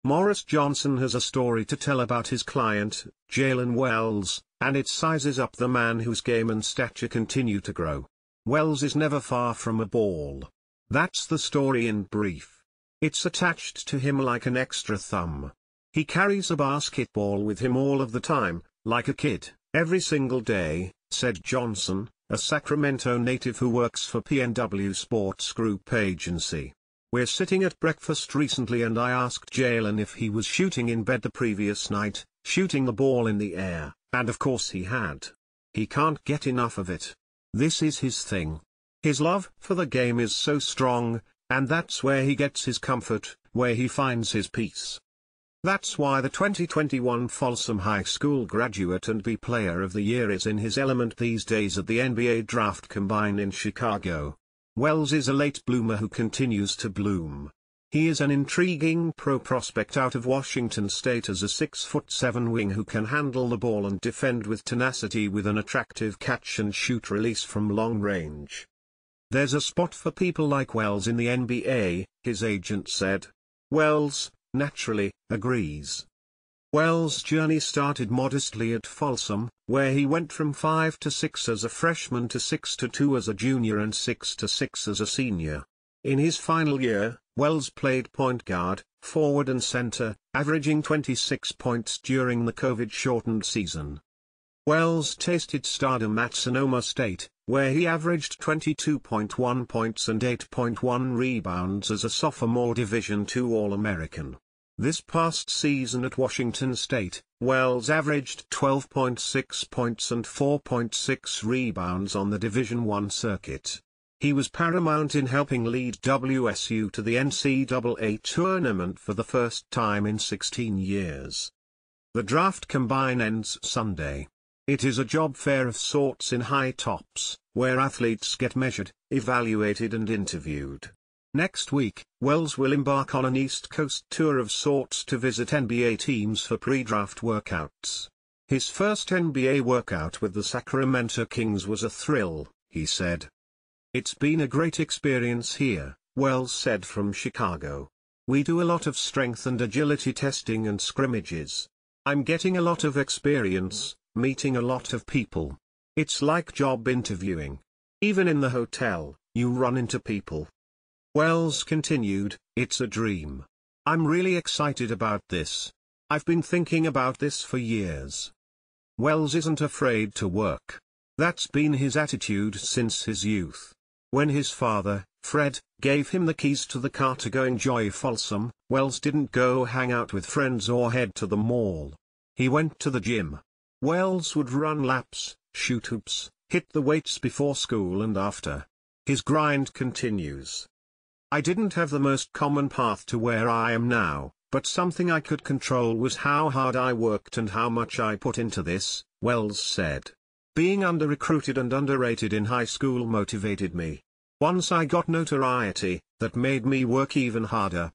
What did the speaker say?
Morris Johnson has a story to tell about his client, Jaylen Wells, and it sizes up the man whose game and stature continue to grow. Wells is never far from a ball. That's the story in brief. It's attached to him like an extra thumb. He carries a basketball with him all of the time, like a kid, every single day, said Johnson, a Sacramento native who works for PNW Sports Group Agency. We're sitting at breakfast recently and I asked Jaylen if he was shooting in bed the previous night, shooting the ball in the air, and of course he had. He can't get enough of it. This is his thing. His love for the game is so strong, and that's where he gets his comfort, where he finds his peace. That's why the 2021 Folsom High School graduate and B Player of the Year is in his element these days at the NBA Draft Combine in Chicago. Wells is a late bloomer who continues to bloom. He is an intriguing pro prospect out of Washington State as a 6'7" wing who can handle the ball and defend with tenacity with an attractive catch-and-shoot release from long range. There's a spot for people like Wells in the NBA, his agent said. Wells, naturally, agrees. Wells' journey started modestly at Folsom, where he went from 5'6" as a freshman to 6'2" as a junior and 6'6" as a senior. In his final year, Wells played point guard, forward and center, averaging 26 points during the COVID-shortened season. Wells tasted stardom at Sonoma State, where he averaged 22.1 points and 8.1 rebounds as a sophomore Division II All-American. This past season at Washington State, Wells averaged 12.6 points and 4.6 rebounds on the Division I circuit. He was paramount in helping lead WSU to the NCAA tournament for the first time in 16 years. The draft combine ends Sunday. It is a job fair of sorts in High Tops, where athletes get measured, evaluated and interviewed. Next week, Wells will embark on an East Coast tour of sorts to visit NBA teams for pre-draft workouts. His first NBA workout with the Sacramento Kings was a thrill, he said. It's been a great experience here, Wells said from Chicago. We do a lot of strength and agility testing and scrimmages. I'm getting a lot of experience, meeting a lot of people. It's like job interviewing. Even in the hotel, you run into people. Wells continued, it's a dream. I'm really excited about this. I've been thinking about this for years. Wells isn't afraid to work. That's been his attitude since his youth. When his father, Fred, gave him the keys to the car to go enjoy Folsom, Wells didn't go hang out with friends or head to the mall. He went to the gym. Wells would run laps, shoot hoops, hit the weights before school and after. His grind continues. I didn't have the most common path to where I am now, but something I could control was how hard I worked and how much I put into this, Wells said. Being under-recruited and underrated in high school motivated me. Once I got notoriety, that made me work even harder.